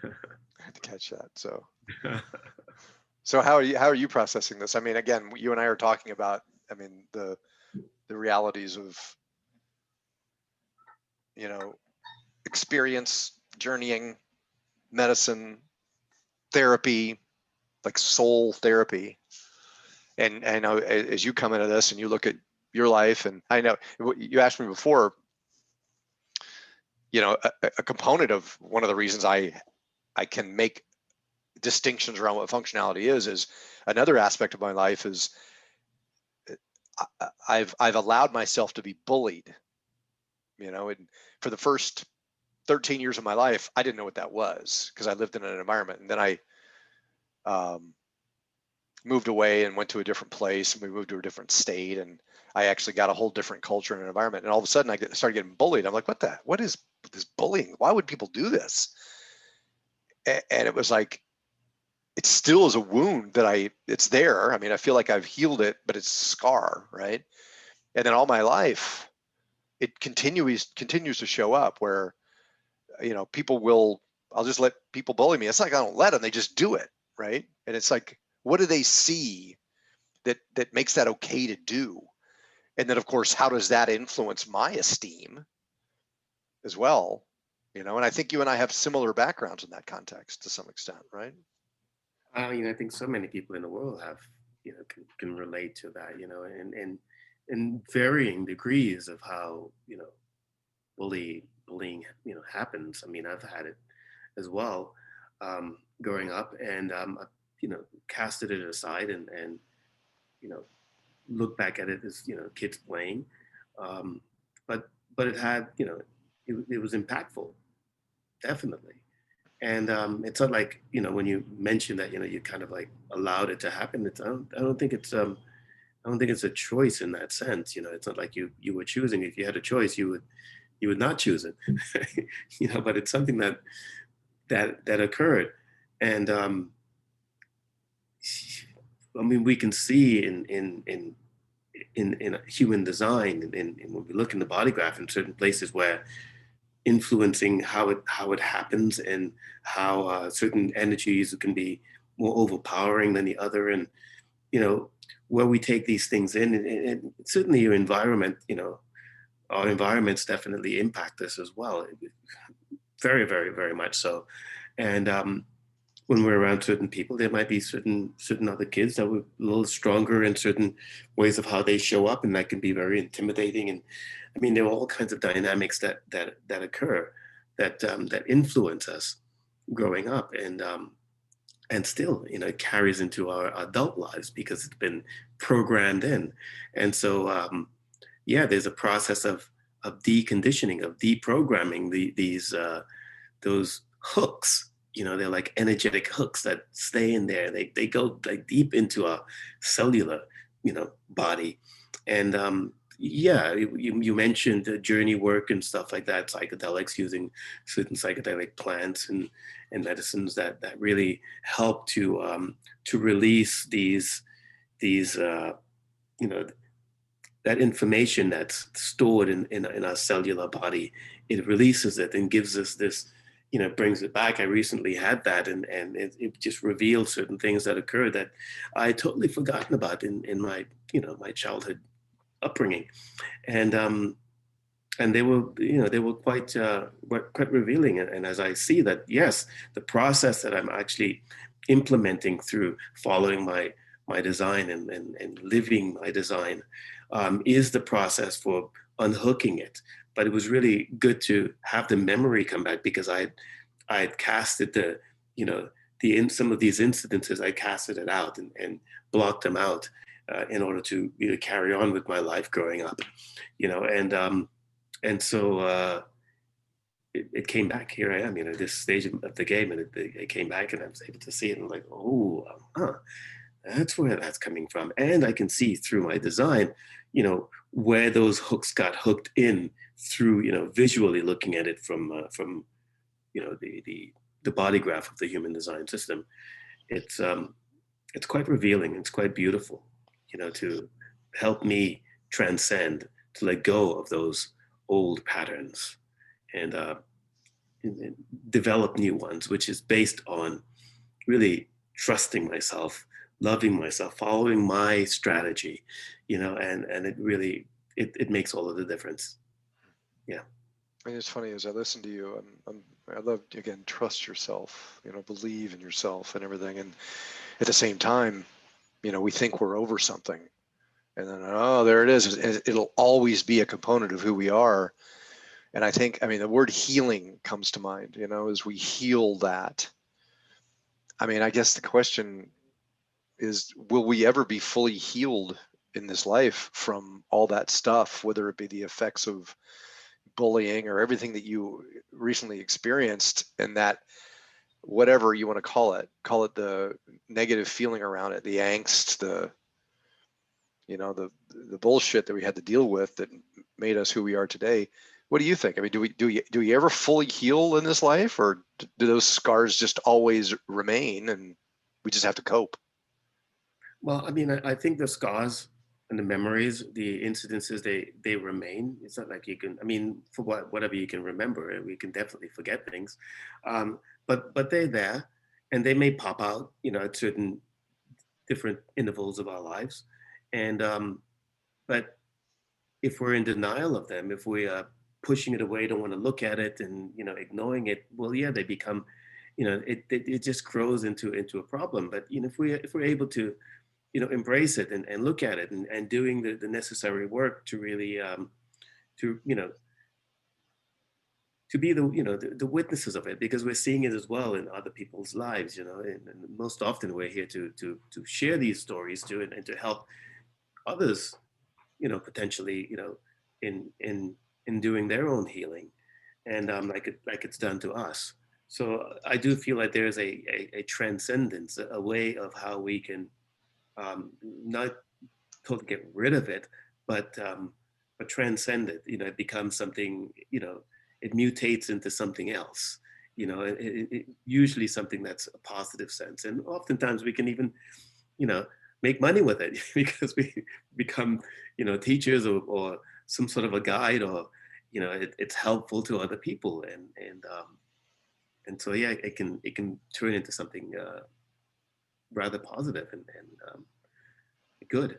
I had to catch that. So how are you processing this? I mean, again, you and I are talking about, I mean, the realities of, you know, experience, journeying, medicine, therapy, like soul therapy. And I know as you come into this and you look at your life, and I know you asked me before, a component of one of the reasons I can make distinctions around what functionality is another aspect of my life is I've allowed myself to be bullied, and for the first 13 years of my life, I didn't know what that was because I lived in an environment, and then I um, moved away and went to a different place, and we moved to a different state, and I actually got a whole different culture and environment, and all of a sudden I started getting bullied. I'm like, what is this bullying? Why would people do this? And it was like, it still is a wound that it's there. I mean, I feel like I've healed it, but it's a scar, right? And then all my life, it continues to show up where, I'll just let people bully me. It's like I don't let them; they just do it, right? And it's like, what do they see that makes that okay to do? And then, of course, how does that influence my esteem as well? And I think you and I have similar backgrounds in that context to some extent, right? I think so many people in the world have, can relate to that, and in varying degrees of how, bullying, happens. I mean, I've had it as well, growing up, and I, casted it aside and you know, look back at it as, kids playing, um, but it had, it was impactful, definitely. And it's not like, when you mention that, you kind of like allowed it to happen. I don't think it's I don't think it's a choice in that sense. It's not like you were choosing. If you had a choice, you would not choose it. But it's something that occurred. And I mean, we can see in human design, and when we look in the body graph in certain places where influencing how it happens, and how certain energies can be more overpowering than the other, and you know where we take these things in, and certainly your environment, our environments definitely impact us as well, very, very, very much so. And when we're around certain people, there might be certain other kids that were a little stronger in certain ways of how they show up, and that can be very intimidating. And I mean, there are all kinds of dynamics that occur, that influence us growing up, and still, it carries into our adult lives because it's been programmed in. And so, yeah, there's a process of deconditioning, of deprogramming these those hooks. They're like energetic hooks that stay in there. They go like deep into our cellular, body. And yeah, you mentioned the journey work and stuff like that, psychedelics, using certain psychedelic plants and medicines that really help to release these you know that information that's stored in our cellular body. It releases it and gives us this, brings it back. I recently had that, and it just revealed certain things that occurred that I had totally forgotten about in my, my childhood upbringing. And they were quite revealing. And as I see that, yes, the process that I'm actually implementing through following my design and living my design, is the process for unhooking it. But it was really good to have the memory come back, because I had casted you know in some of these incidences, I casted it out and blocked them out, in order to, carry on with my life growing up, and so it came back. Here I am, at this stage of the game, and it came back, and I was able to see it, and I'm like, oh, that's where that's coming from. And I can see through my design, where those hooks got hooked in through, visually looking at it from the body graph of the human design system. It's quite revealing. It's quite beautiful, to help me transcend, to let go of those old patterns. And and develop new ones, which is based on really trusting myself, loving myself, following my strategy, and it really, it makes all of the difference. Yeah. I mean, it's funny as I listen to you, I love, again, trust yourself, believe in yourself and everything. And at the same time, we think we're over something, and then, oh, there it is. It'll always be a component of who we are. And I think, I mean, the word healing comes to mind, as we heal that. I mean, I guess the question is, will we ever be fully healed in this life from all that stuff, whether it be the effects of bullying or everything that you recently experienced, and that, whatever you want to call it the negative feeling around it, the angst, the bullshit that we had to deal with that made us who we are today. What do you think? I mean, do we ever fully heal in this life, or do those scars just always remain and we just have to cope? Well, I mean, I think the scars and the memories, the incidences, they remain. It's not like you can. I mean, for whatever you can remember, we can definitely forget things, but they're there, and they may pop out, at certain different intervals of our lives, and but if we're in denial of them, if we are pushing it away, don't want to look at it, and ignoring it, well, yeah, they become, it just grows into a problem. But if we're able to embrace it and look at it, and doing the necessary work to really to to be the witnesses of it, because we're seeing it as well in other people's lives, and most often we're here to share these stories too, and to help others, potentially, in doing their own healing, and like it's done to us. So I do feel like there's a transcendence, a way of how we can, not totally get rid of it, but transcend it. It becomes something. It mutates into something else. Usually something that's a positive sense, and oftentimes we can even, you know, make money with it because we become, teachers, or some sort of a guide, or it's helpful to other people, and so yeah, it can turn into something rather positive and good.